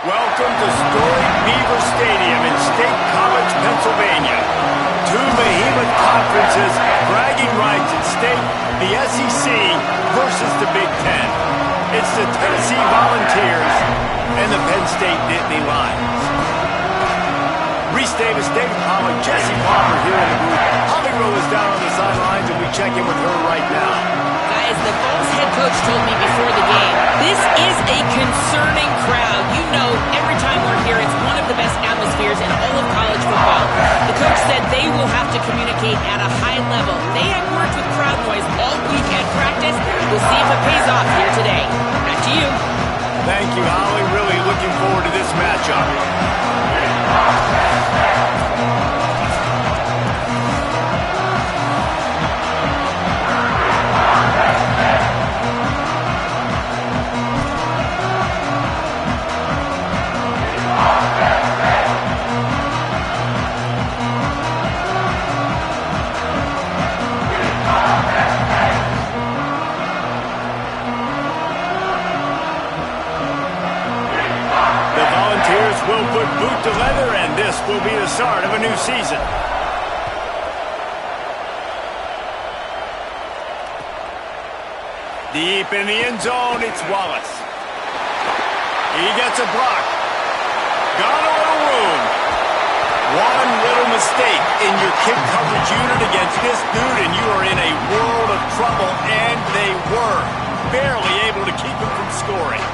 Welcome to storied Beaver Stadium in State College, Pennsylvania. Two behemoth conferences, bragging rights at stake, the SEC versus the Big Ten. It's the Tennessee Volunteers and the Penn State Nittany Lions. Reese Davis, David Pollack, Jesse Palmer here in the booth. Holly Rowe is down on the sidelines, and we check in with her right now. Guys, the Bulls head coach told me before the game, this is a concerning crowd. You know, every time we're here, it's one of the best atmospheres in all of college football. The coach said they will have to communicate at a high level. They have worked with crowd noise all week at practice. We'll see if it pays off here today. Back to you. Thank you, Holly. Really looking forward to this matchup. Will put boot to leather, and this will be the start of a new season. Deep in the end zone, it's Wallace. He gets a block. Got a little room. One little mistake in your kick coverage unit against this dude, and you are in a world of trouble, and they were barely able to keep him from scoring.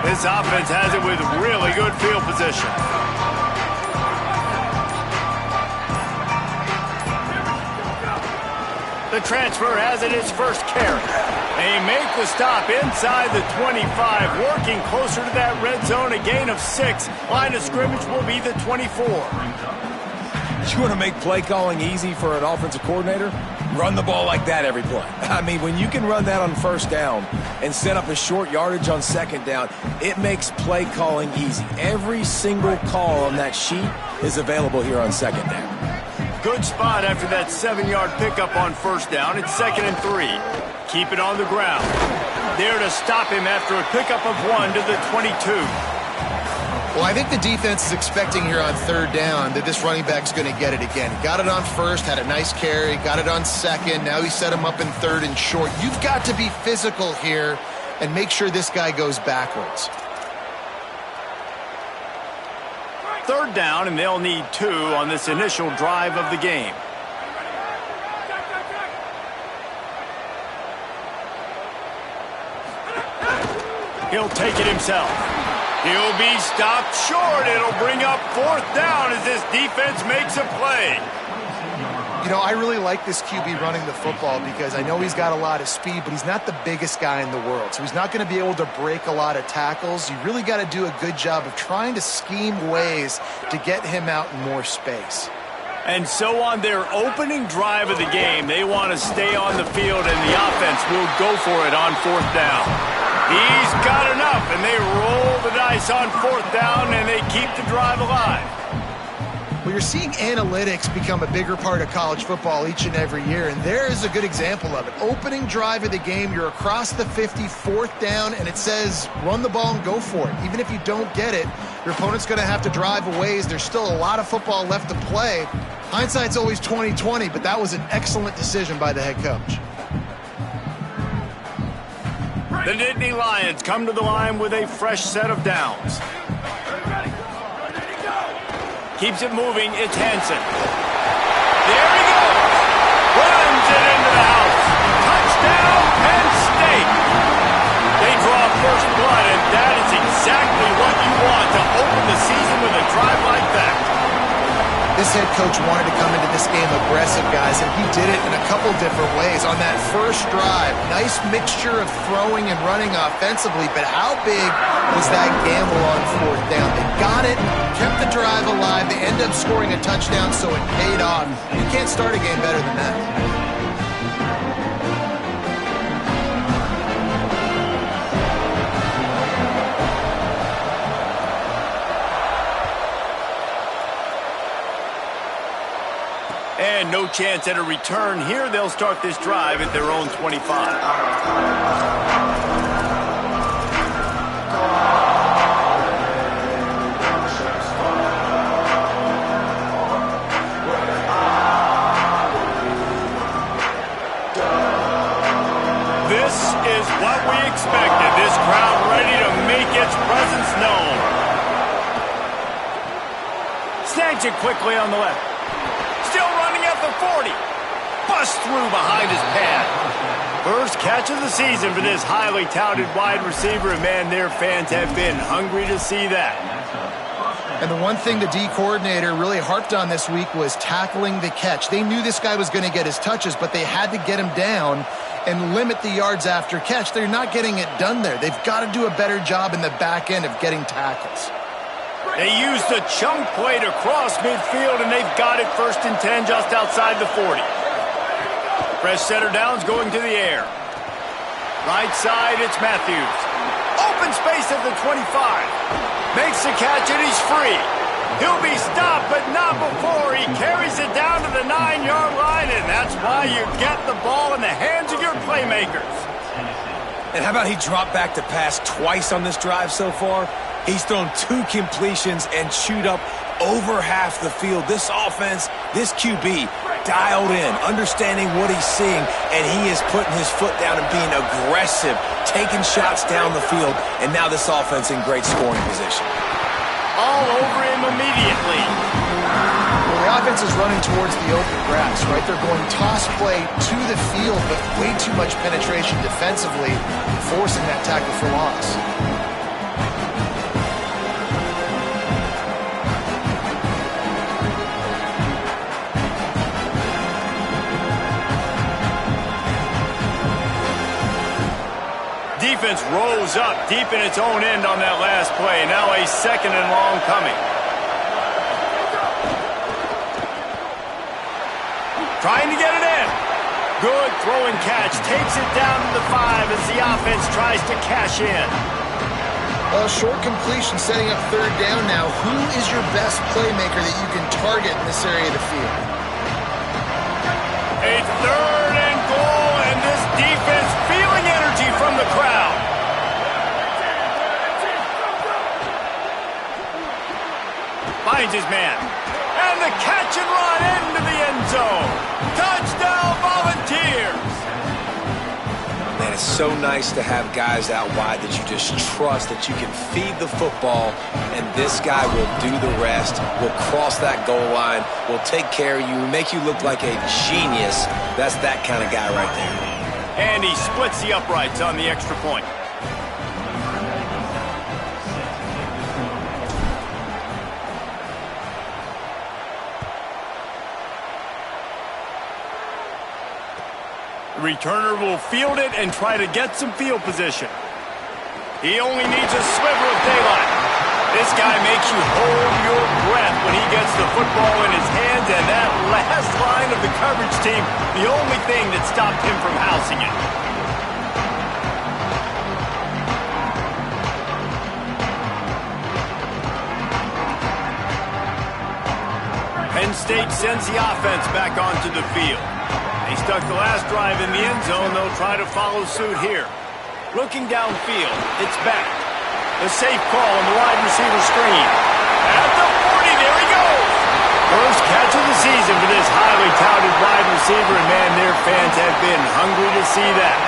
This offense has it with really good field position. The transfer has it his first carry. They make the stop inside the 25, working closer to that red zone, a gain of 6. Line of scrimmage will be the 24. You want to make play calling easy for an offensive coordinator? Run the ball like that every play. I mean, when you can run that on first down and set up a short yardage on second down, it makes play calling easy. Every single call on that sheet is available here on second down. Good spot after that 7-yard pickup on first down. It's 2nd and 3. Keep it on the ground. There to stop him after a pickup of 1 to the 22. Well, I think the defense is expecting here on third down that this running back's going to get it again. He got it on first, had a nice carry, got it on second. Now he set him up in third and short. You've got to be physical here and make sure this guy goes backwards. Third down, and they'll need 2 on this initial drive of the game. He'll take it himself. He'll be stopped short. It'll bring up 4th down as this defense makes a play. You know, I really like this QB running the football because I know he's got a lot of speed, but he's not the biggest guy in the world. So he's not going to be able to break a lot of tackles. You really got to do a good job of trying to scheme ways to get him out in more space. And so on their opening drive of the game, they want to stay on the field, and the offense will go for it on 4th down. He's got enough, and they roll the dice on 4th down, and they keep the drive alive. Well, you're seeing analytics become a bigger part of college football each and every year, and there is a good example of it. Opening drive of the game, you're across the 50, 4th down, and it says run the ball and go for it. Even if you don't get it, your opponent's going to have to drive a ways. There's still a lot of football left to play. Hindsight's always 20/20, but that was an excellent decision by the head coach. The Nittany Lions come to the line with a fresh set of downs. Keeps it moving, it's Hansen. There he goes! Runs it into the house. Touchdown, Penn State! They draw first blood, and that is exactly what you want to open the season with a drive like that. This head coach wanted to come into this game aggressive, guys, and he did it in a couple different ways. On that first drive, nice mixture of throwing and running offensively, but how big was that gamble on 4th down? They got it, kept the drive alive, they end up scoring a touchdown, so it paid off. You can't start a game better than that. no chance at a return. Here they'll start this drive at their own 25. This is what we expected. This crowd ready to make its presence known. Snags it quickly on the left. Still running at the 40. Busts through behind his pad. First catch of the season for this highly touted wide receiver, and man, their fans have been hungry to see that. And the one thing the D coordinator really harped on this week was tackling the catch. They knew this guy was going to get his touches, but they had to get him down and limit the yards after catch. They're not getting it done there. They've got to do a better job in the back end of getting tackles. They used a chunk play to cross midfield, and they've got it 1st and 10 just outside the 40. Fresh setter downs going to the air. Right side, it's Matthews. Open space at the 25. Makes the catch, and he's free. He'll be stopped, but not before he carries it down to the 9-yard line, and that's why you get the ball in the hands of your playmakers. And how about he dropped back to pass twice on this drive so far? He's thrown 2 completions and chewed up over half the field. This offense, this QB, dialed in, understanding what he's seeing, and he is putting his foot down and being aggressive, taking shots down the field, and now this offense in great scoring position. All over him immediately. Well, the offense is running towards the open grass, right? They're going toss play to the field, but way too much penetration defensively, forcing that tackle for loss. Defense rose up deep in its own end on that last play. Now a 2nd and long coming. Trying to get it in. Good throw and catch. Takes it down to the 5 as the offense tries to cash in. Well, short completion setting up 3rd down now. Who is your best playmaker that you can target in this area of the field? A 3rd and goal, and this defense feeling energy from the crowd. Finds his man. And the catch and run into the end zone. Touchdown Volunteers. Man, it's so nice to have guys out wide that you just trust that you can feed the football, and this guy will do the rest, will cross that goal line, will take care of you, make you look like a genius. That's that kind of guy right there. And he splits the uprights on the extra point. The returner will field it and try to get some field position. He only needs a sliver of daylight. This guy makes you hold your breath when he gets the football in his hands, and that last line of the coverage team, the only thing that stopped him from housing it. Penn State sends the offense back onto the field. They stuck the last drive in the end zone. They'll try to follow suit here. Looking downfield, it's back. The safe call on the wide receiver screen. At the 40, there he goes. First catch of the season for this highly touted wide receiver, and man, their fans have been hungry to see that.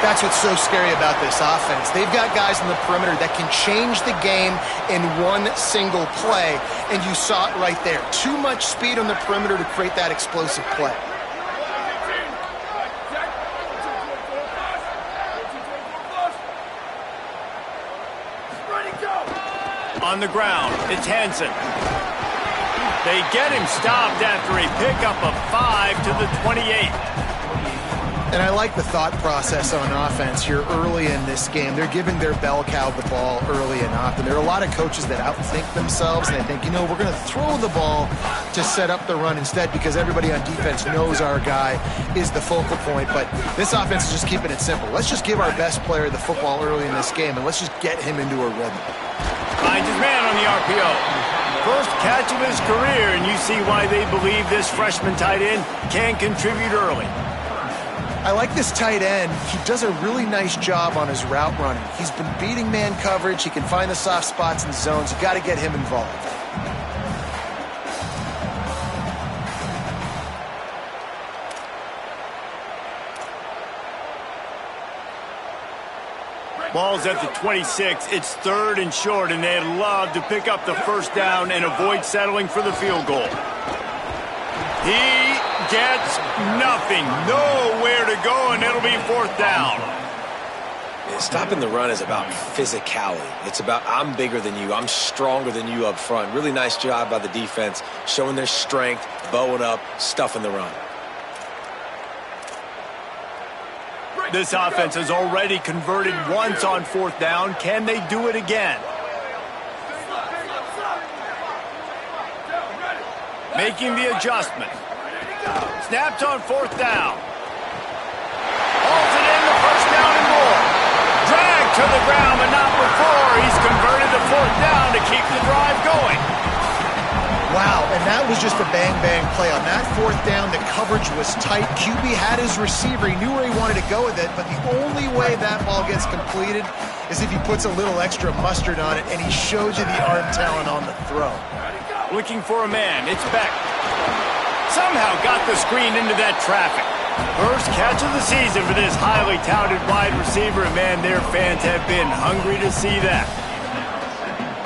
That's what's so scary about this offense. They've got guys in the perimeter that can change the game in one single play, and you saw it right there. Too much speed on the perimeter to create that explosive play. On the ground, it's Hansen. They get him stopped after a pickup of 5 to the 28. And I like the thought process on offense here early in this game. They're giving their bell cow the ball early enough. And there are a lot of coaches that outthink themselves, and they think, you know, we're going to throw the ball to set up the run instead because everybody on defense knows our guy is the focal point. But this offense is just keeping it simple. Let's just give our best player the football early in this game, and let's just get him into a rhythm. Finds his man on the RPO. first catch of his career, and you see why they believe this freshman tight end can contribute early. I like this tight end. He does a really nice job on his route running. He's been beating man coverage. He can find the soft spots and zones. You got to get him involved. Ball's at the 26. It's 3rd and short, and they'd love to pick up the first down and avoid settling for the field goal. He gets nothing. Nowhere to go, and it'll be 4th down. Yeah, stopping the run is about physicality. It's about I'm bigger than you. I'm stronger than you up front. Really nice job by the defense, showing their strength, bowing up, stuffing the run. This offense has already converted once on 4th down. Can they do it again? Making the adjustment. Snaps on 4th down. Hauls it in, the first down and more. Dragged to the ground, but not before. He's converted the 4th down to keep the drive going. Wow, and that was just a bang-bang play. On that 4th down, the coverage was tight. QB had his receiver. He knew where he wanted to go with it, but the only way that ball gets completed is if he puts a little extra mustard on it, and he shows you the arm talent on the throw. Looking for a man. It's Beck. Somehow got the screen into that traffic. First catch of the season for this highly touted wide receiver, and man, their fans have been hungry to see that.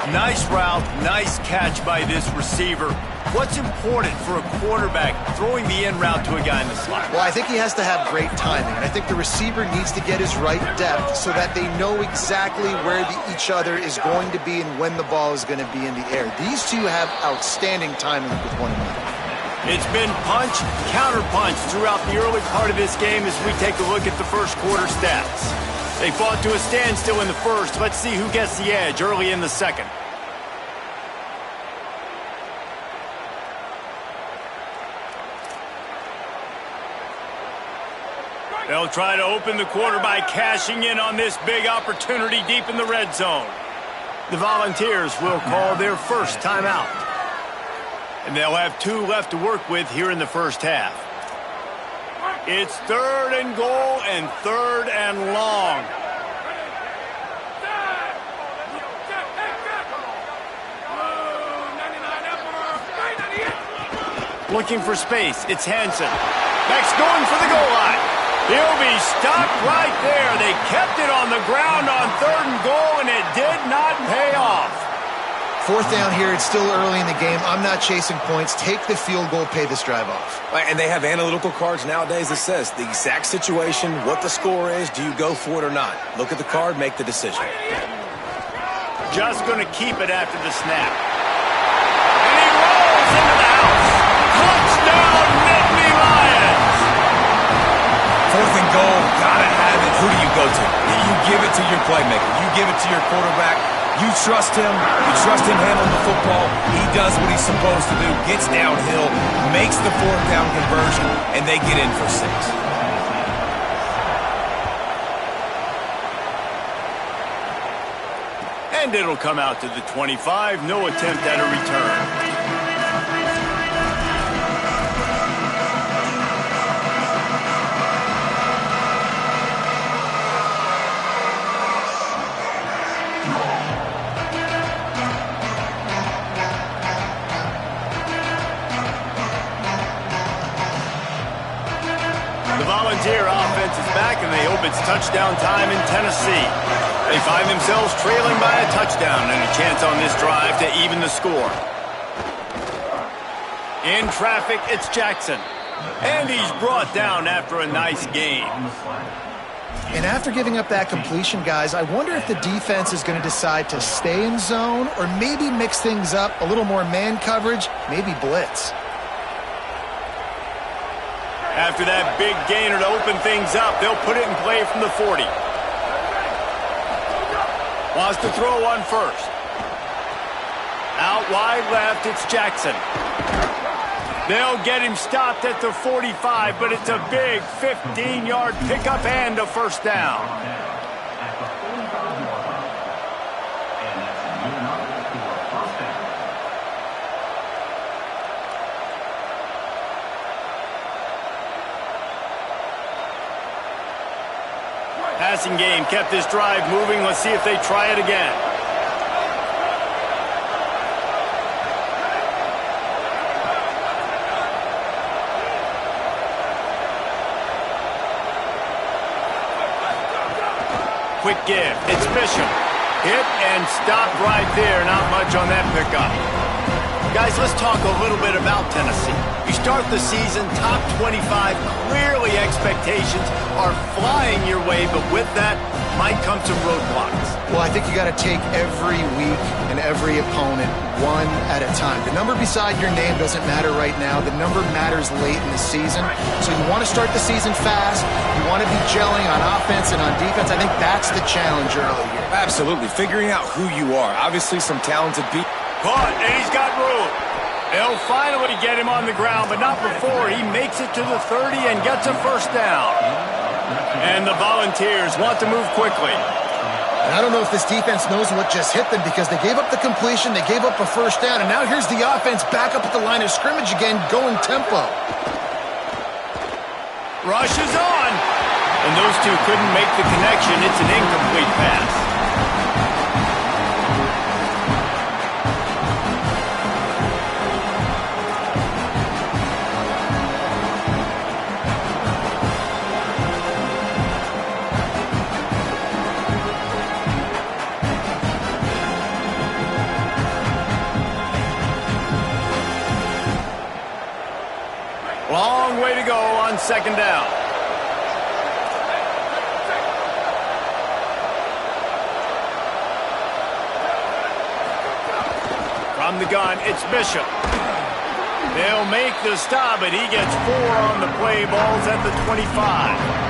Nice route, nice catch by this receiver. What's important for a quarterback throwing the in route to a guy in the slot? Well, I think he has to have great timing, and I think the receiver needs to get his right depth so that they know exactly where each other is going to be and when the ball is going to be in the air. These two have outstanding timing with one another. It's been punch, counter-punch throughout the early part of this game as we take a look at the first quarter stats. They fought to a standstill in the first. Let's see who gets the edge early in the second. They'll try to open the quarter by cashing in on this big opportunity deep in the red zone. The Volunteers will call their first timeout. And they'll have 2 left to work with here in the first half. It's 3rd and goal and 3rd and long. Looking for space. It's Hansen. Beck's going for the goal line. He'll be stopped right there. They kept it on the ground on 3rd and goal, and it did not pay off. 4th down here. It's still early in the game. I'm not chasing points. Take the field goal, pay this drive off. And they have analytical cards nowadays that says the exact situation, what the score is, do you go for it or not? Look at the card, make the decision. Just going to keep it after the snap. And he rolls into the house. Touchdown, Nittany Lions. 4th and goal, gotta have it. Who do you go to? You give it to your playmaker. You give it to your quarterback. You trust him. You trust him handling the football. He does what he's supposed to do. Gets downhill, makes the 4th down conversion, and they get in for 6. And it'll come out to the 25. No attempt at a return. The Volunteer offense is back, and they hope it's touchdown time in Tennessee. They find themselves trailing by a touchdown and a chance on this drive to even the score. In traffic, it's Jackson. And he's brought down after a nice gain. And after giving up that completion, guys, I wonder if the defense is going to decide to stay in zone or maybe mix things up, a little more man coverage, maybe blitz. After that big gainer to open things up, they'll put it in play from the 40. Wants to throw one first. Out wide left, it's Jackson. They'll get him stopped at the 45, but it's a big 15-yard pickup and a first down. passing game kept this drive moving. Let's see if they try it again. Quick give. It's Bishop. Hit and stop right there. Not much on that pickup. Guys, let's talk a little bit about Tennessee. You start the season top 25. Clearly expectations are flying your way, but with that might come some roadblocks. Well, I think you got to take every week and every opponent one at a time. The number beside your name doesn't matter right now. The number matters late in the season. So you want to start the season fast. You want to be gelling on offense and on defense. I think that's the challenge early here. Absolutely. Figuring out who you are. Obviously some talented people. Caught, and he's got room. They'll finally get him on the ground, but not before he makes it to the 30 and gets a first down. And the Volunteers want to move quickly. And I don't know if this defense knows what just hit them because they gave up the completion, they gave up a first down, and now here's the offense back up at the line of scrimmage again, going tempo. Rush is on. And those two couldn't make the connection. It's an incomplete pass. Long way to go on second down. From the gun, it's Bishop. They'll make the stop, but he gets 4 on the play. Ball's at the 25.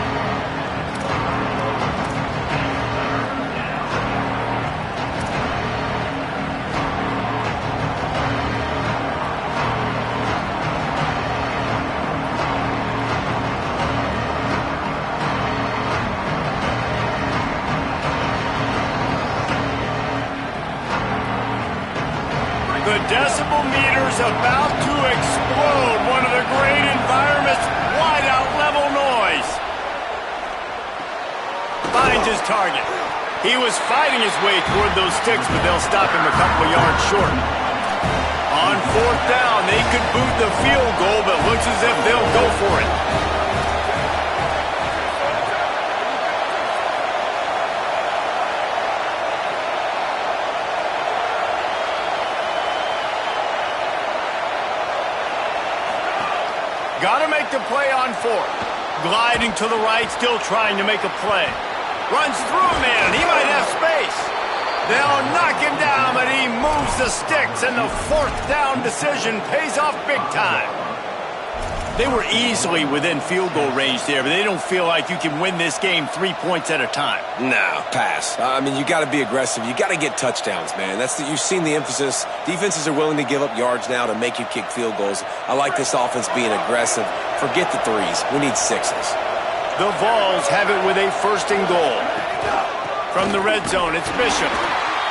The decibel meter's about to explode. One of the great environments, wide out level noise. Finds his target. He was fighting his way toward those sticks, but they'll stop him a couple of yards short. On fourth down, they could boot the field goal, but looks as if they'll go for it. Got to make the play on fourth. Gliding to the right, still trying to make a play. Runs through a man. He might have space. They'll knock him down, but he moves the sticks, and the fourth down decision pays off big time. They were easily within field goal range there, but they don't feel like you can win this game 3 points at a time. Nah, pass. I mean, you got to be aggressive. You got to get touchdowns, man. You've seen the emphasis. Defenses are willing to give up yards now to make you kick field goals. I like this offense being aggressive. Forget the threes. We need sixes. The Vols have it with a first and goal. From the red zone, it's Bishop.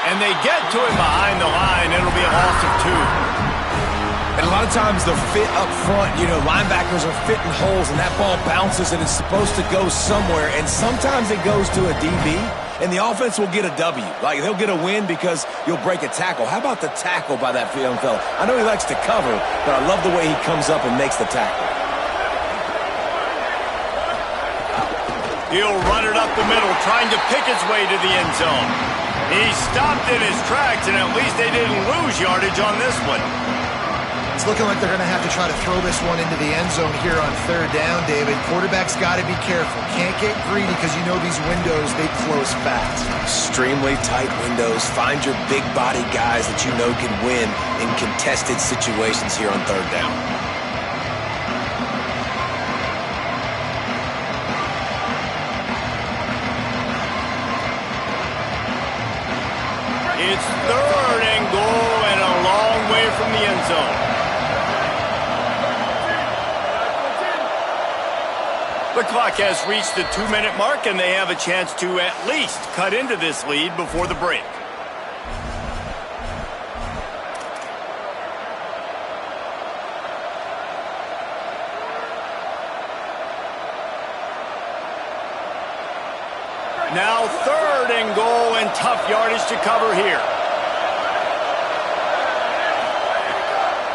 And they get to him behind the line. It'll be a loss of 2. And a lot of times the fit up front, linebackers are fitting holes and that ball bounces and it's supposed to go somewhere. And sometimes it goes to a DB and the offense will get a W. Like they'll get a win because you'll break a tackle. How about the tackle by that young fella? I know he likes to cover, but I love the way he comes up and makes the tackle. He'll run it up the middle, trying to pick his way to the end zone. He stopped in his tracks, and at least they didn't lose yardage on this one. It's looking like they're going to have to try to throw this one into the end zone here on third down, David. Quarterback's got to be careful. Can't get greedy because you know these windows, they close fast. Extremely tight windows. Find your big body guys that you know can win in contested situations here on third down. It's third and goal and a long way from the end zone. The clock has reached the 2-minute mark, and they have a chance to at least cut into this lead before the break. Now 3rd and goal, and tough yardage to cover here.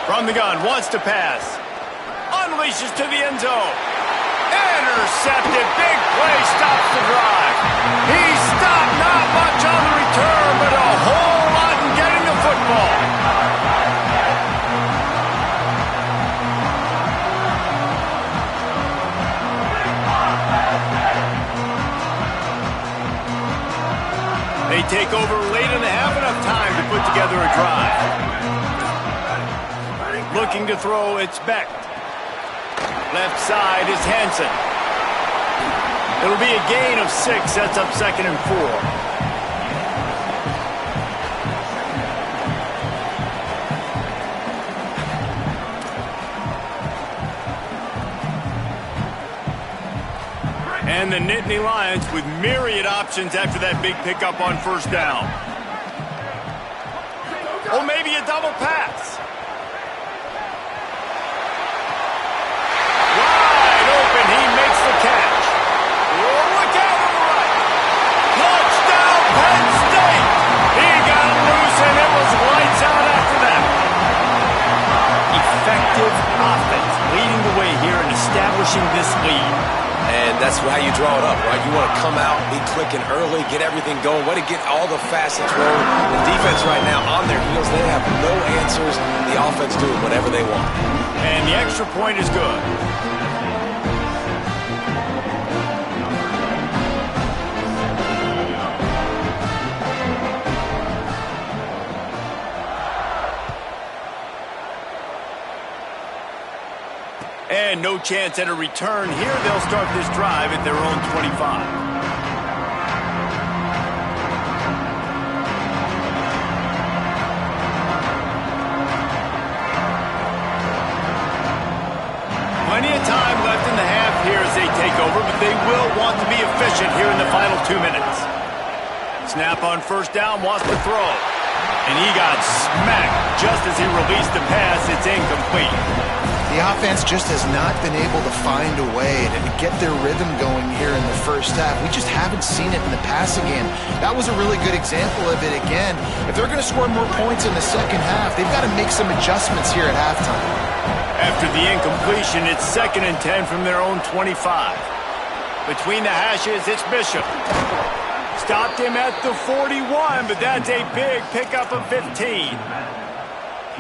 From the gun, wants to pass. Unleashes to the end zone. Intercepted. Big play stops the drive. He stopped, not much on the return, but a whole lot in getting the football. They take over late and they have enough time to put together a drive. Looking to throw, it's Beck. Left side is Hansen. It'll be a gain of 6, sets up 2nd and 4. And the Nittany Lions with myriad options after that big pickup on 1st down. Or maybe a double pass. Wide open, he makes the catch. Oh, look out on the right. Touchdown, Penn State. He got loose and it was lights out after that. Effective offense leading the way here and establishing this lead. And that's how you draw it up, right? You want to come out, be clicking early, get everything going, way to get all the facets rolling. The defense right now on their heels, they have no answers. The offense doing whatever they want. And the extra point is good. And no chance at a return here. They'll start this drive at their own 25. Plenty of time left in the half here as they take over, but they will want to be efficient here in the final 2 minutes. Snap on 1st down, wants to throw. And he got smacked just as he released the pass. It's incomplete. The offense just has not been able to find a way to get their rhythm going here in the 1st half. We just haven't seen it in the passing game. That was a really good example of it again. If they're going to score more points in the 2nd half, they've got to make some adjustments here at halftime. After the incompletion, it's 2nd and 10 from their own 25. Between the hashes, it's Bishop. Stopped him at the 41, but that's a big pickup of 15.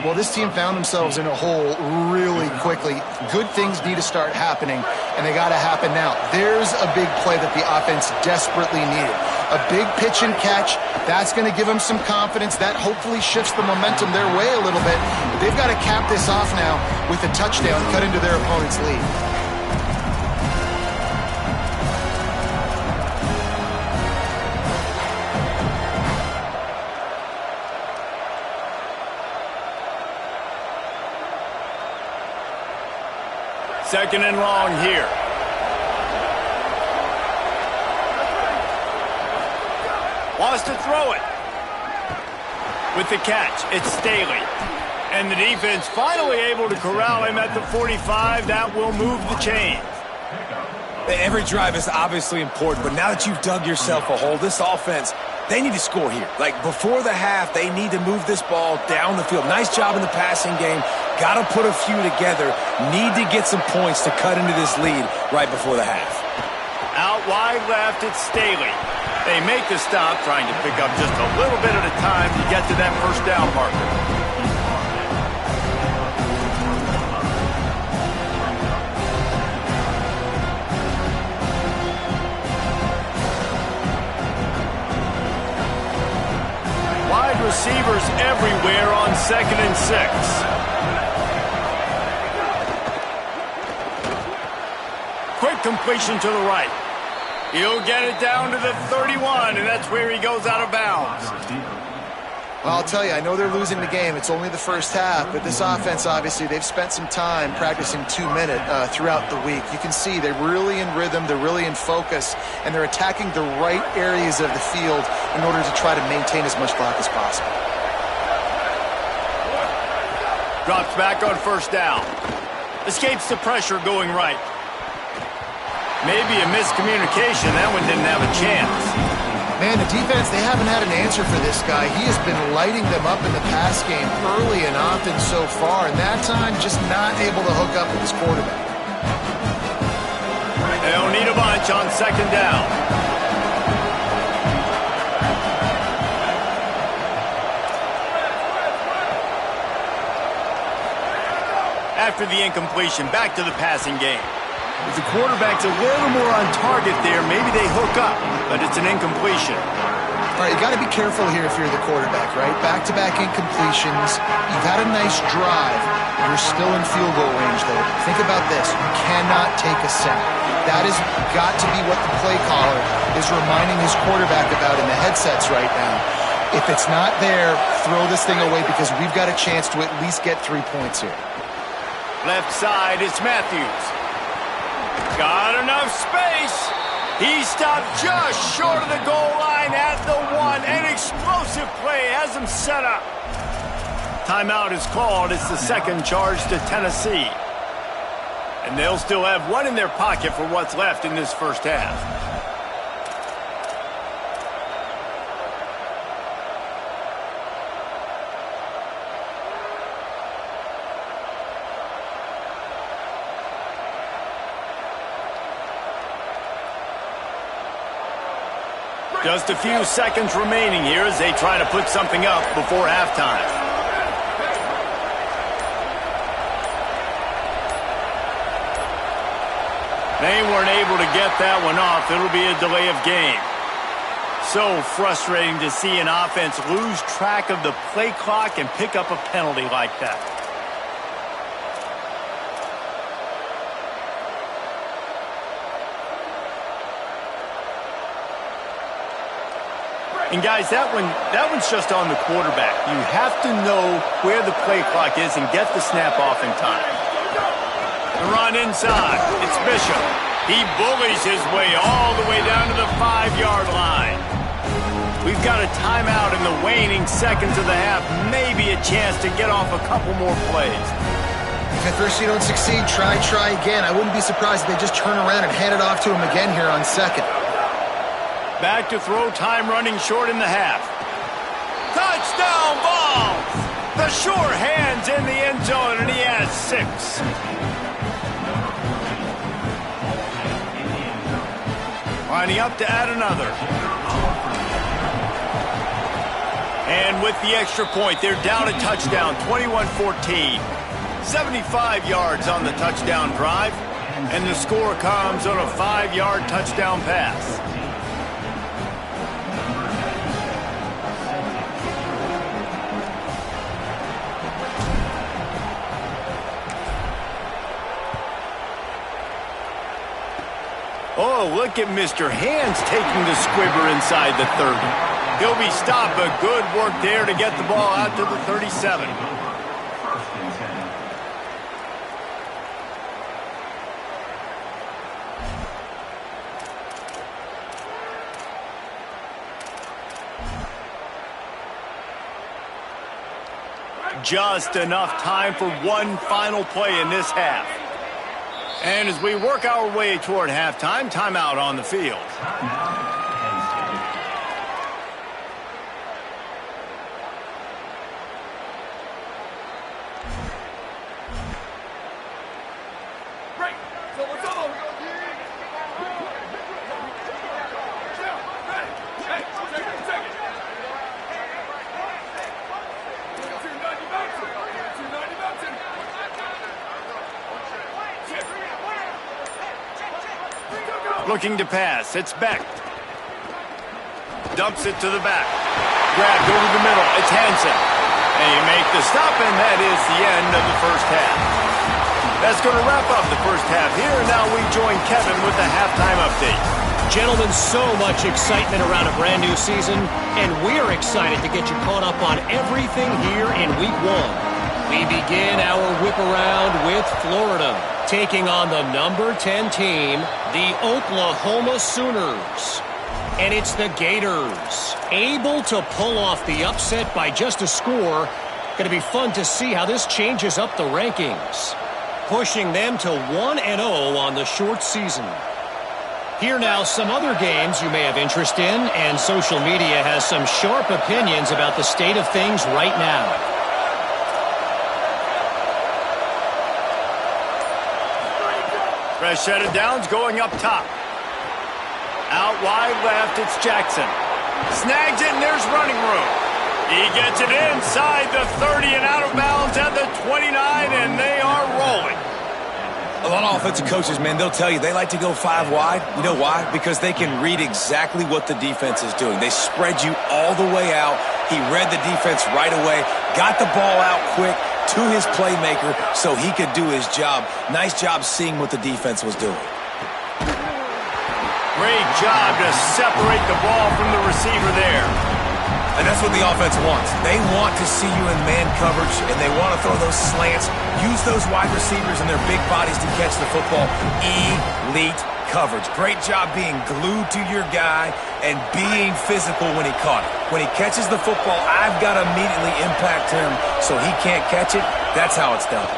Well, this team found themselves in a hole really quickly. Good things need to start happening, and they got to happen now. There's a big play that the offense desperately needed. A big pitch and catch. That's going to give them some confidence. That hopefully shifts the momentum their way a little bit. But they've got to cap this off now with a touchdown cut into their opponent's lead. Second and long here. Wants to throw it. With the catch, it's Staley. And the defense finally able to corral him at the 45. That will move the chains. Every drive is obviously important, but now that you've dug yourself a hole, this offense, they need to score here. Like, before the half, they need to move this ball down the field. Nice job in the passing game. Got to put a few together. Need to get some points to cut into this lead right before the half. Out wide left, it's Staley. They make the stop, trying to pick up just a little bit at a time to get to that 1st down marker. Wide receivers everywhere on 2nd and 6. Quick completion to the right. He'll get it down to the 31, and that's where he goes out of bounds. Well, I'll tell you, I know they're losing the game. It's only the 1st half, but this offense, obviously, they've spent some time practicing 2-minute throughout the week. You can see they're really in rhythm, they're really in focus, and they're attacking the right areas of the field in order to try to maintain as much clock as possible. Drops back on 1st down. Escapes the pressure going right. Maybe a miscommunication. That one didn't have a chance. Man, the defense, they haven't had an answer for this guy. He has been lighting them up in the pass game early and often so far, and that time just not able to hook up with his quarterback. They'll need a bunch on second down. After the incompletion, back to the passing game. If the quarterback's a little more on target there, maybe they hook up, but it's an incompletion. All right, you got to be careful here if you're the quarterback, right? Back-to-back incompletions. You've had a nice drive. You're still in field goal range, though. Think about this. You cannot take a sack. That has got to be what the play caller is reminding his quarterback about in the headsets right now. If it's not there, throw this thing away because we've got a chance to at least get 3 points here. Left side, it's Matthews. Got enough space. He stopped just short of the goal line at the 1. An explosive play has him set up. Timeout is called. It's the second charge to Tennessee. And they'll still have one in their pocket for what's left in this first half. Just a few seconds remaining here as they try to put something up before halftime. They weren't able to get that one off. It'll be a delay of game. So frustrating to see an offense lose track of the play clock and pick up a penalty like that. And guys, that one's just on the quarterback. You have to know where the play clock is and get the snap off in time. The run inside. It's Bishop. He bullies his way all the way down to the 5-yard line. We've got a timeout in the waning seconds of the half. Maybe a chance to get off a couple more plays. If at first you don't succeed, try again. I wouldn't be surprised if they just turn around and hand it off to him again here on second. Back to throw, time running short in the half. Touchdown ball! The sure hands in the end zone, and he has 6. Lining up to add another. And with the extra point, they're down a touchdown, 21-14. 75 yards on the touchdown drive, and the score comes on a 5-yard touchdown pass. Oh, look at Mr. Hands taking the squibber inside the 30. He'll be stopped, but good work there to get the ball out to the 37. Just enough time for one final play in this half. And as we work our way toward halftime, timeout on the field. Looking to pass. It's Beck. Dumps it to the back. Grabbed over the middle. It's Hansen. And you make the stop, and that is the end of the first half. That's going to wrap up the first half here. And now we join Kevin with the halftime update. Gentlemen, so much excitement around a brand new season, and we're excited to get you caught up on everything here in Week 1. We begin our whip around with Florida, taking on the number 10 team, the Oklahoma Sooners. And it's the Gators, able to pull off the upset by just a score. Going to be fun to see how this changes up the rankings, pushing them to 1-0 on the short season. Here now, some other games you may have interest in, and social media has some sharp opinions about the state of things right now. Fresh set of downs going up top. Out wide left, it's Jackson. Snags it, and there's running room. He gets it inside the 30 and out of bounds at the 29, and they are rolling. A lot of offensive coaches, man, they'll tell you they like to go 5 wide. You know why? Because they can read exactly what the defense is doing. They spread you all the way out. He read the defense right away, got the ball out quick to his playmaker so he could do his job. Nice job seeing what the defense was doing. Great job to separate the ball from the receiver there. And that's what the offense wants. They want to see you in man coverage, and they want to throw those slants, use those wide receivers and their big bodies to catch the football. Elite coverage. Great job being glued to your guy and being physical when he caught it. When he catches the football, I've got to immediately impact him so he can't catch it. That's how it's done.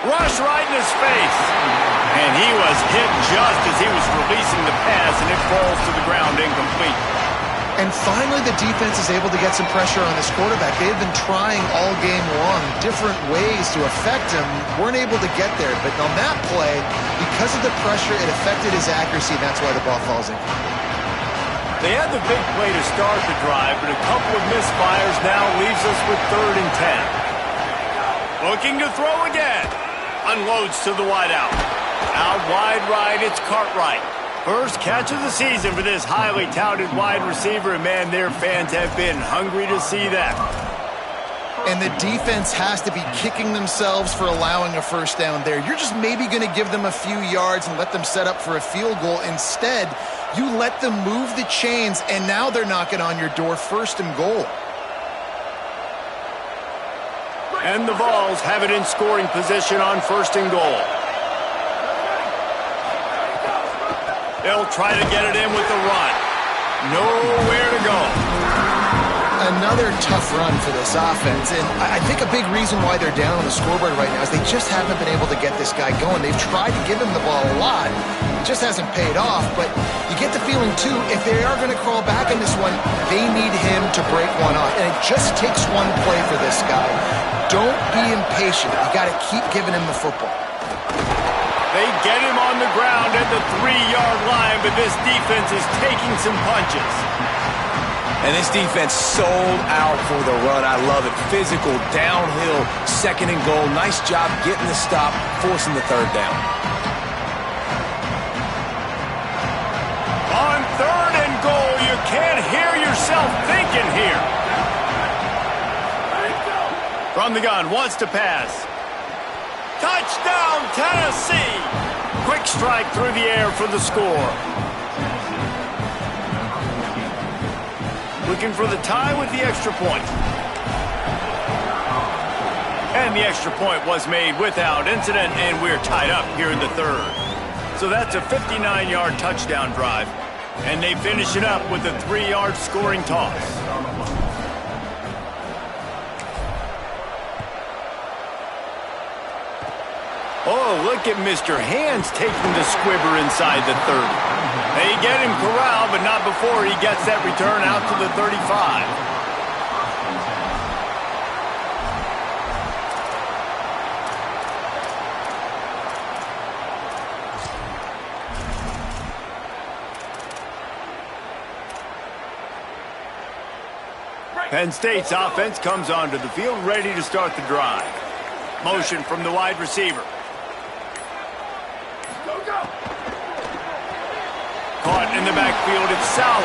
Rush right in his face. And he was hit just as he was releasing the pass, and it falls to the ground incomplete. And finally, the defense is able to get some pressure on this quarterback. They've been trying all game long different ways to affect him. Weren't able to get there. But on that play, because of the pressure, it affected his accuracy, and that's why the ball falls in. They had the big play to start the drive, but a couple of misfires now leaves us with 3rd and 10. Looking to throw again. Unloads to the wideout. Out wide right, it's Cartwright. First catch of the season for this highly touted wide receiver, and man, their fans have been hungry to see that. And the defense has to be kicking themselves for allowing a first down there. You're just maybe going to give them a few yards and let them set up for a field goal. Instead, you let them move the chains, and now they're knocking on your door, 1st and goal. And the Vols have it in scoring position on 1st and goal. They'll try to get it in with the run. Nowhere to go. Another tough run for this offense, and I think a big reason why they're down on the scoreboard right now is they just haven't been able to get this guy going. They've tried to give him the ball a lot. It just hasn't paid off, but you get the feeling, too, if they are going to crawl back in this one, they need him to break one off, and it just takes one play for this guy. Don't be impatient. You got to keep giving him the football. They get him on the ground at the 3-yard line, but this defense is taking some punches. And this defense sold out for the run. I love it. Physical, downhill, 2nd and goal. Nice job getting the stop, forcing the 3rd down. On 3rd and goal, you can't hear yourself thinking here. From the gun, wants to pass. Touchdown, Tennessee! Quick strike through the air for the score. Looking for the tie with the extra point. And the extra point was made without incident, and we're tied up here in the 3rd. So that's a 59-yard touchdown drive. And they finish it up with a 3-yard scoring toss. Oh, look at Mr. Hands taking the squibber inside the 30. They get him corralled, but not before he gets that return out to the 35. Penn State's offense comes onto the field, ready to start the drive. Motion from the wide receiver. Caught in the backfield, it's Sowell.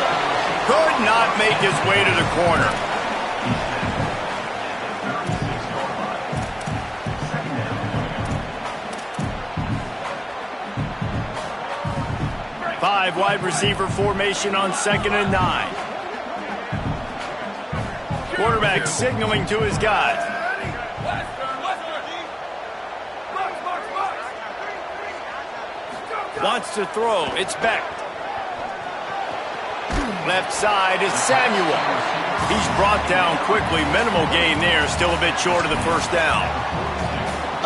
Could not make his way to the corner. Five wide receiver formation on 2nd and 9. Quarterback signaling to his guys. Wants to throw, it's Beck. Left side is Samuel. He's brought down quickly. Minimal gain there. Still a bit short of the 1st down.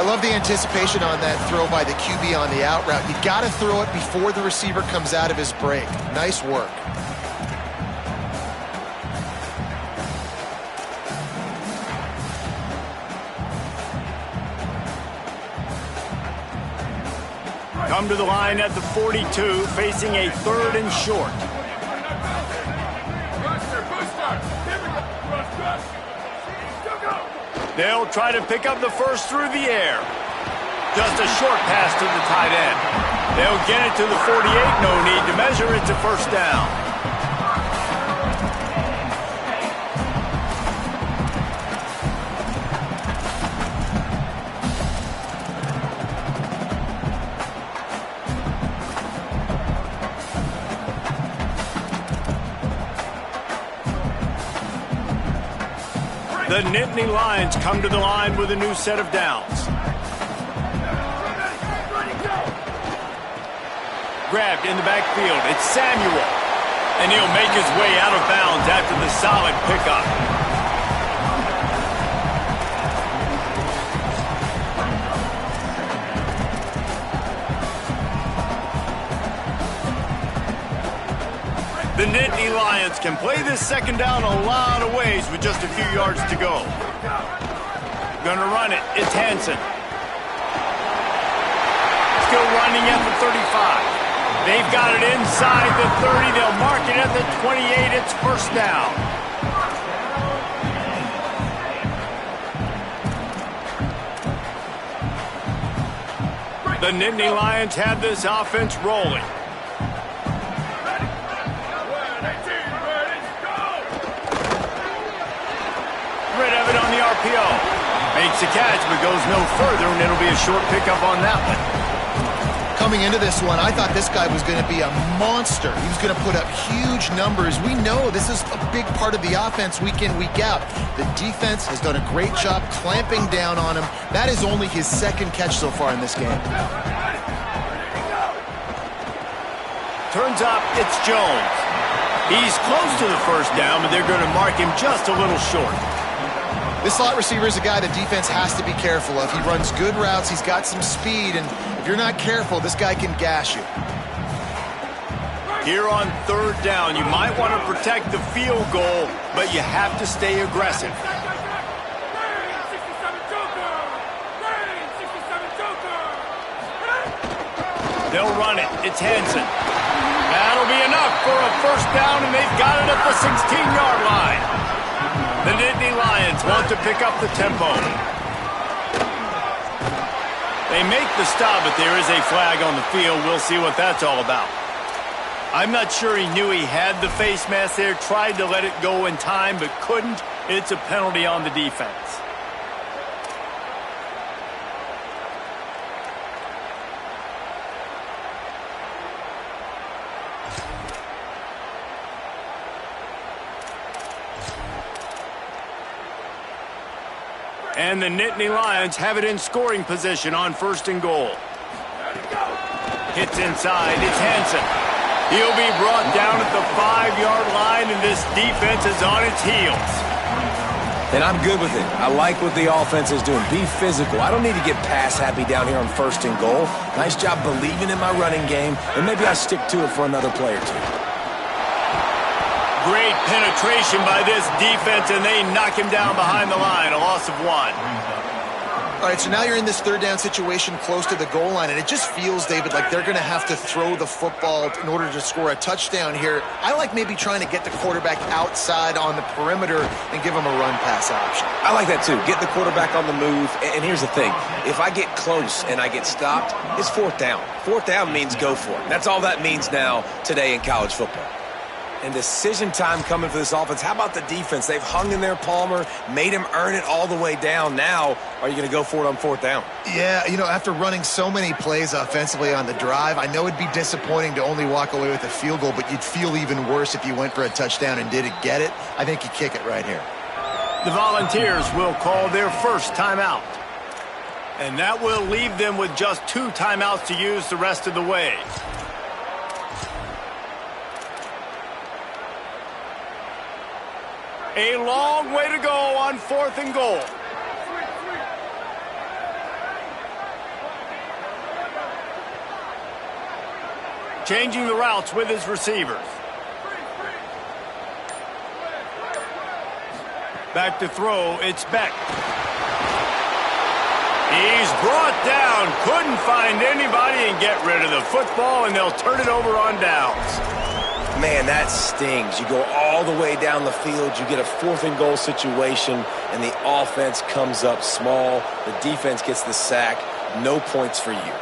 I love the anticipation on that throw by the QB on the out route. You got to throw it before the receiver comes out of his break. Nice work. Come to the line at the 42, facing a 3rd and short. They'll try to pick up the first through the air. Just a short pass to the tight end. They'll get it to the 48. No need to measure. It's a first down. The Nittany Lions come to the line with a new set of downs. Grabbed in the backfield. It's Samuel. And he'll make his way out of bounds after the solid pickup. The Nittany Lions can play this second down a lot of ways with just a few yards to go. Gonna run it. It's Hansen. Still running at the 35. They've got it inside the 30. They'll mark it at the 28. It's first down. The Nittany Lions have this offense rolling. On the RPO. Makes a catch, but goes no further, and it'll be a short pickup on that one. Coming into this one, I thought this guy was going to be a monster. He was going to put up huge numbers. We know this is a big part of the offense week in, week out. The defense has done a great job clamping down on him. That is only his 2nd catch so far in this game. Turns up, it's Jones. He's close to the first down, but they're going to mark him just a little short. This slot receiver is a guy the defense has to be careful of. He runs good routes. He's got some speed, and if you're not careful, this guy can gash you. Here on 3rd down, you might want to protect the field goal, but you have to stay aggressive. They'll run it. It's Hansen. That'll be enough for a first down, and they've got it at the 16-yard line. The Nittany Lions want to pick up the tempo. They make the stop, but there is a flag on the field. We'll see what that's all about. I'm not sure he knew he had the face mask there, tried to let it go in time, but couldn't. It's a penalty on the defense. And the Nittany Lions have it in scoring position on 1st and goal. Hits inside. It's Hansen. He'll be brought down at the 5-yard line, and this defense is on its heels. And I'm good with it. I like what the offense is doing. Be physical. I don't need to get pass happy down here on 1st and goal. Nice job believing in my running game, and maybe I stick to it for another play or two. Great penetration by this defense, and they knock him down behind the line. A loss of 1. All right, so now you're in this 3rd down situation close to the goal line, and it just feels, David, like they're going to have to throw the football in order to score a touchdown here. I like maybe trying to get the quarterback outside on the perimeter and give him a run-pass option. I like that, too. Get the quarterback on the move. And here's the thing. If I get close and I get stopped, it's 4th down. 4th down means go for it. That's all that means now today in college football. And decision time coming for this offense. How about the defense? They've hung in there, Palmer, made him earn it all the way down. Now, are you going to go for it on 4th down? Yeah, you know, after running so many plays offensively on the drive, I know it'd be disappointing to only walk away with a field goal, but you'd feel even worse if you went for a touchdown and didn't get it. I think you kick it right here. The Volunteers will call their first timeout. And that will leave them with just 2 timeouts to use the rest of the way. A long way to go on 4th and goal. Changing the routes with his receivers. Back to throw, it's Beck. He's brought down, couldn't find anybody and get rid of the football, and they'll turn it over on downs. Man, that stings. You go all the way down the field, you get a 4th and goal situation, and the offense comes up small. The defense gets the sack. No points for you.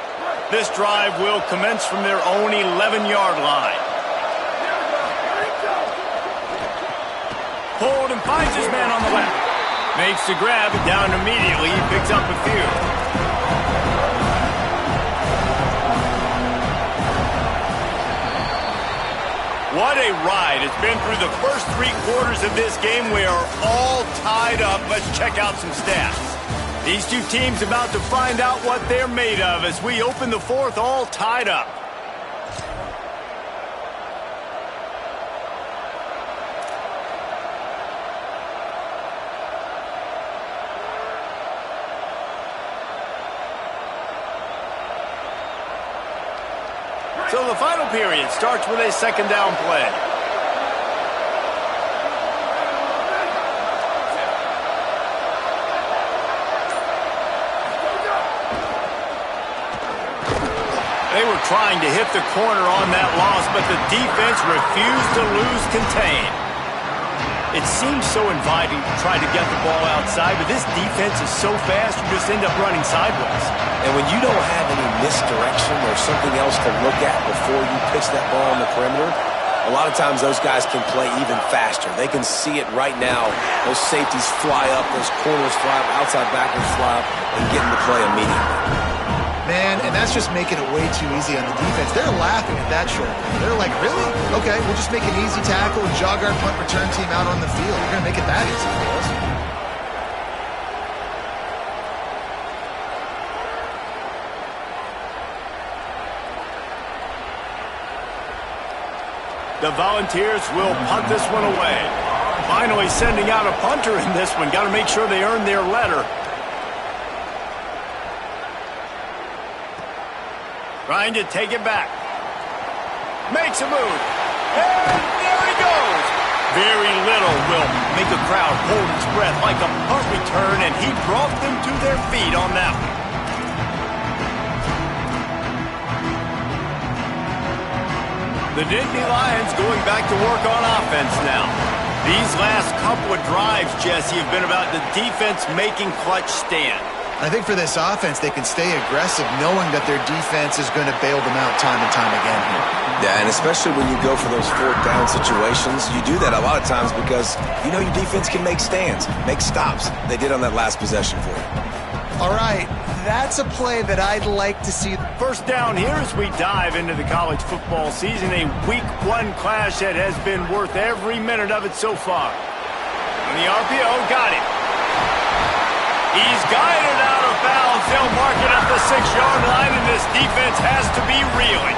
This drive will commence from their own 11-yard line. Pulled and finds his man on the left. Makes the grab, down immediately. He picks up a few. What a ride. It's been through the first 3 quarters of this game. We are all tied up. Let's check out some stats. These two teams about to find out what they're made of as we open the 4th all tied up. So the final period starts with a 2nd down play. They were trying to hit the corner on that loss, but the defense refused to lose contain. It seems so inviting to try to get the ball outside, but this defense is so fast you just end up running sideways. And when you don't have any misdirection or something else to look at before you pitch that ball on the perimeter, a lot of times those guys can play even faster. They can see it right now. Those safeties fly up, those corners fly up, outside backers fly up, and get into play immediately. Man, and that's just making it way too easy on the defense. They're laughing at that short. They're like, really? Okay, we'll just make an easy tackle and jog our punt return team out on the field. We're going to make it that easy for us. The Volunteers will punt this one away. Finally sending out a punter in this one. Got to make sure they earn their letter. Trying to take it back. Makes a move. And there he goes. Very little will make a crowd hold its breath like a punt return, and he brought them to their feet on that one. The Nittany Lions going back to work on offense now. These last couple of drives, Jesse, have been about the defense making clutch stand. I think for this offense, they can stay aggressive knowing that their defense is going to bail them out time and time again here. Yeah, and especially when you go for those 4th down situations, you do that a lot of times because you know your defense can make stands, make stops. They did on that last possession for you. All right, that's a play that I'd like to see. First down here as we dive into the college football season, a Week 1 clash that has been worth every minute of it so far. And the RPO got it. He's guided out of bounds. They'll mark it at the 6-yard line, and this defense has to be reeling.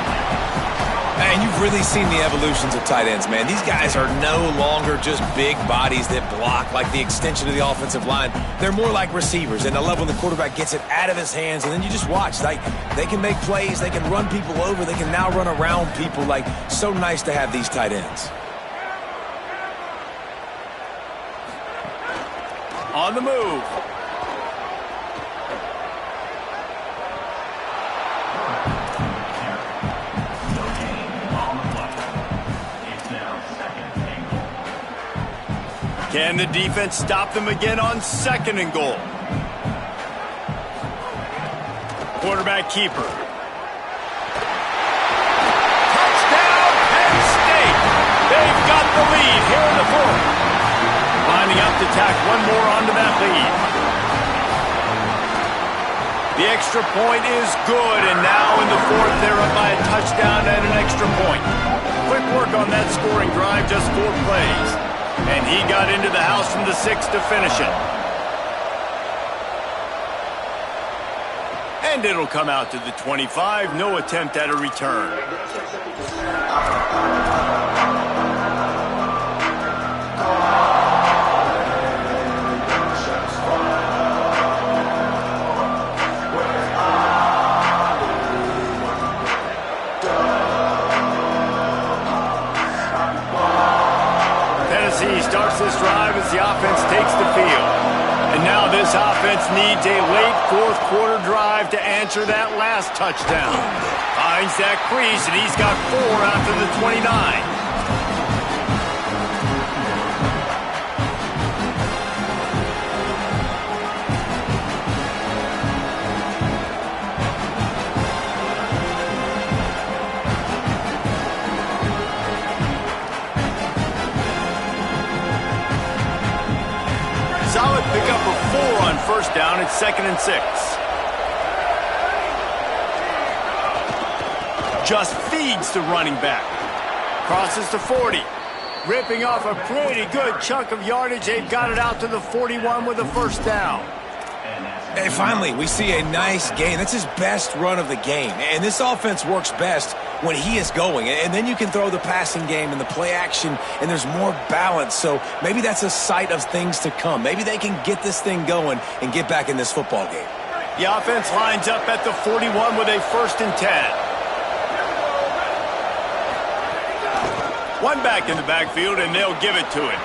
And you've really seen the evolutions of tight ends, man. These guys are no longer just big bodies that block like the extension of the offensive line. They're more like receivers, and I love when the quarterback gets it out of his hands, and then you just watch. Like, they can make plays, they can run people over, they can now run around people. Like, so nice to have these tight ends. On the move. Can the defense stop them again on 2nd and goal? Quarterback keeper. Touchdown, Penn State! They've got the lead here in the 4th. Lining up to tack one more onto that lead. The extra point is good, and now in the 4th, they're up by a touchdown and an extra point. Quick work on that scoring drive, just 4 plays. And he got into the house from the 6 to finish it. And it'll come out to the 25. No attempt at a return. takes the field. And now this offense needs a late fourth quarter drive to answer that last touchdown. Finds that crease, and he's got 4 after the 29. Solid pickup of 4 on first down. It's 2nd and 6. Just feeds the running back. Crosses to 40. Ripping off a pretty good chunk of yardage. They've got it out to the 41 with a first down. Hey, finally, we see a nice gain. That's his best run of the game. And this offense works best when he is going. And then you can throw the passing game and the play action, and there's more balance. So maybe that's a sight of things to come. Maybe they can get this thing going and get back in this football game. The offense lines up at the 41 with a 1st and 10. One back in the backfield, and they'll give it to him.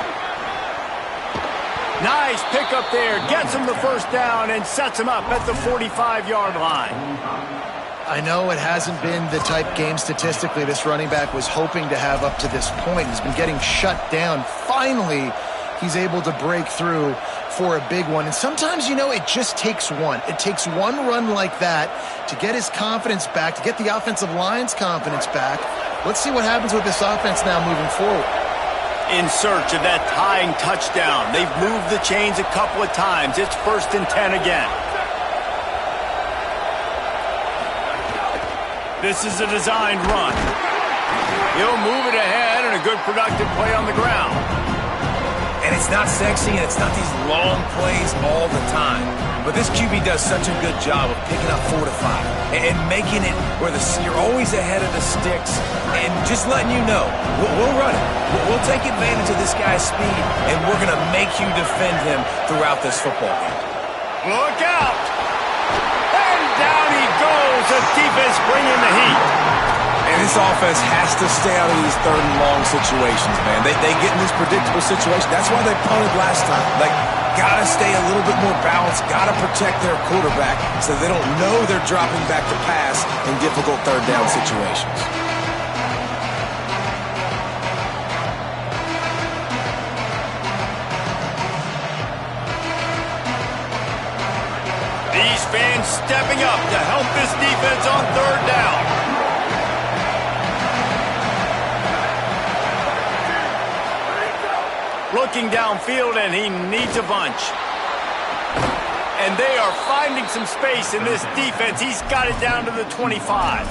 Nice pickup there. Gets him the first down and sets him up at the 45-yard line. I know it hasn't been the type game statistically this running back was hoping to have up to this point. He's been getting shut down. Finally, he's able to break through for a big one. And sometimes, it just takes one. It takes one run like that to get his confidence back, to get the offensive line's confidence back. Let's see what happens with this offense now moving forward. In search of that tying touchdown. They've moved the chains a couple of times. It's 1st and 10 again. This is a designed run. He'll move it ahead, and a good productive play on the ground. And it's not sexy, and it's not these long plays all the time. But this QB does such a good job of picking up 4 to 5 and making it where you're always ahead of the sticks and just letting you know, we'll run it. We'll take advantage of this guy's speed, and we're going to make you defend him throughout this football game. Look out! And down he goes. The defense bringing the heat. And this offense has to stay out of these 3rd and long situations, man. They get in this predictable situation. That's why they punted last time. Gotta stay a little bit more balanced. Gotta protect their quarterback so they don't know they're dropping back to pass in difficult 3rd down situations. These fans stepping up to help this defense on 3rd down. Looking downfield, and he needs a bunch. And they are finding some space in this defense. He's got it down to the 25.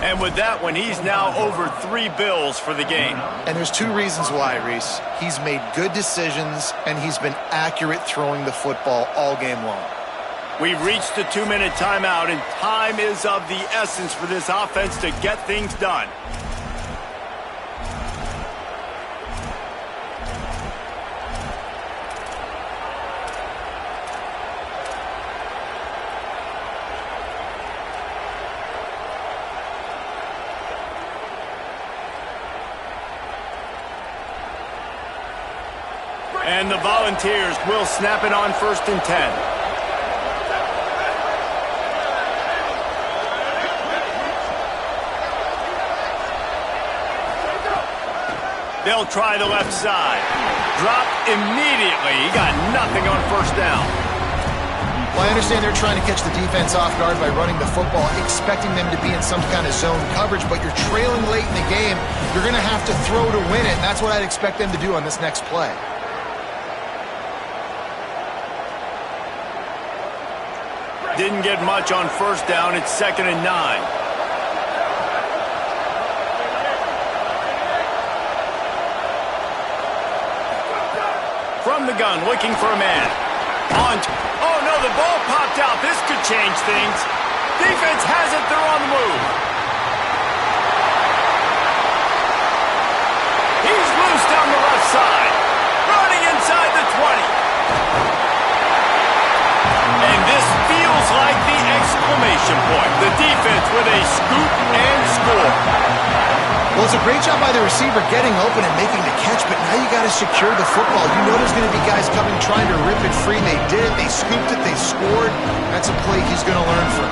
And with that one, he's now over 3 bills for the game. And there's 2 reasons why, Reese. He's made good decisions, and he's been accurate throwing the football all game long. We've reached the 2-minute timeout, and time is of the essence for this offense to get things done. And the Volunteers will snap it on 1st and 10. They'll try the left side. Dropped immediately. He got nothing on 1st down. Well, I understand they're trying to catch the defense off guard by running the football, expecting them to be in some kind of zone coverage, but you're trailing late in the game. You're going to have to throw to win it, and that's what I'd expect them to do on this next play. Didn't get much on 1st down. It's 2nd and 9. From the gun, looking for a man. Oh, no, the ball popped out. This could change things. Defense has it. They're on the move. He's loose down the left side. Running inside the 20. And this feels like the exclamation point. The defense with a scoop and score. Well, it's a great job by the receiver getting open and making the catch, but now you got to secure the football. You know there's going to be guys coming trying to rip it free. They did it. They scooped it. They scored. That's a play he's going to learn from.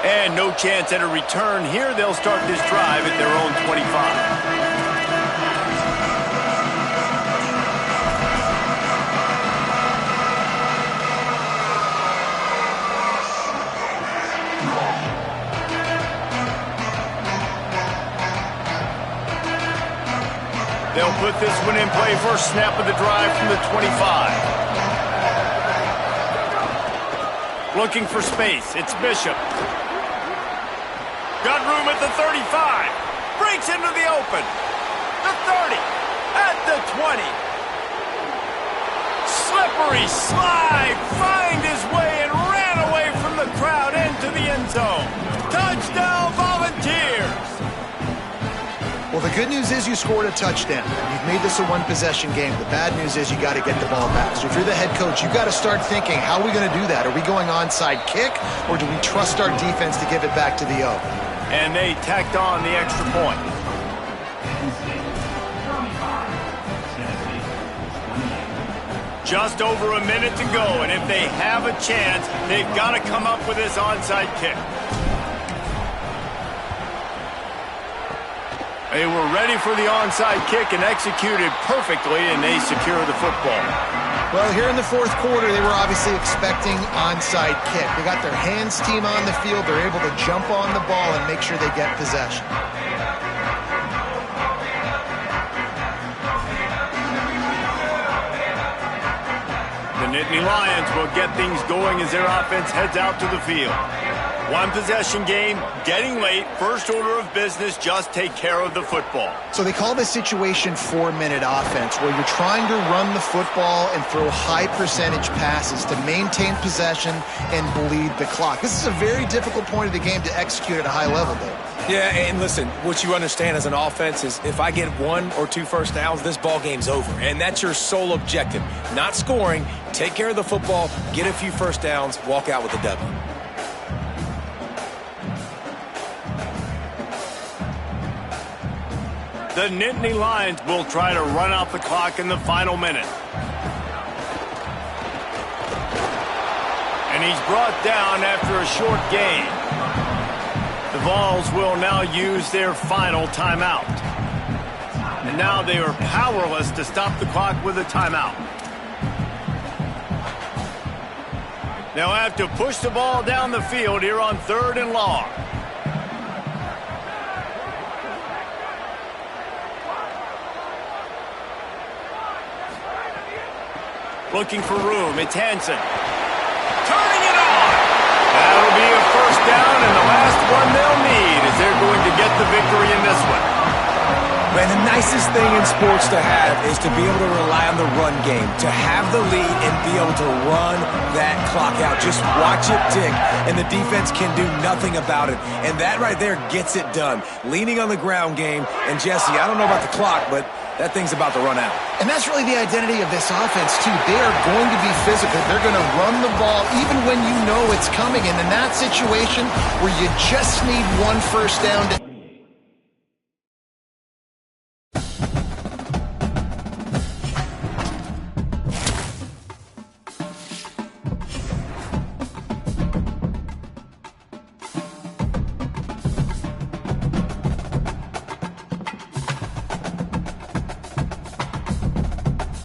And no chance at a return here. They'll start this drive at their own 25. They'll put this one in play. First snap of the drive from the 25. Looking for space. It's Bishop. Got room at the 35. Breaks into the open. The 30. At the 20. Slippery slide. Find his way and ran away from the crowd into the end zone. Touchdown Volunteers. Well, the good news is you scored a touchdown. You've made this a one-possession game. The bad news is you got to get the ball back. So if you're the head coach, you got to start thinking, how are we going to do that? Are we going onside kick, or do we trust our defense to give it back to the O? And they tacked on the extra point. Just over a minute to go, and if they have a chance, they've got to come up with this onside kick. They were ready for the onside kick and executed perfectly, and they secure the football. Well, here in the fourth quarter, they were obviously expecting onside kick. They got their hands team on the field. They're able to jump on the ball and make sure they get possession. The Nittany Lions will get things going as their offense heads out to the field. One possession game, getting late, first order of business, just take care of the football. So they call this situation 4-minute offense, where you're trying to run the football and throw high percentage passes to maintain possession and bleed the clock. This is a very difficult point of the game to execute at a high level, Dave. Yeah, and listen, what you understand as an offense is if I get 1 or 2 first downs, this ball game's over. And that's your sole objective. Not scoring, take care of the football, get a few first downs, walk out with a W. The Nittany Lions will try to run out the clock in the final minute. And he's brought down after a short gain. The Vols will now use their final timeout. And now they are powerless to stop the clock with a timeout. They'll have to push the ball down the field here on 3rd and long. Looking for room. It's Hansen. Turning it on. That'll be a first down, and the last one they'll need as they're going to get the victory in this one. Man, the nicest thing in sports to have is to be able to rely on the run game, to have the lead and be able to run that clock out. Just watch it tick, and the defense can do nothing about it. And that right there gets it done. Leaning on the ground game, and Jesse, I don't know about the clock, but that thing's about to run out. And that's really the identity of this offense, too. They are going to be physical. They're going to run the ball even when you know it's coming. And in that situation where you just need 1 first down to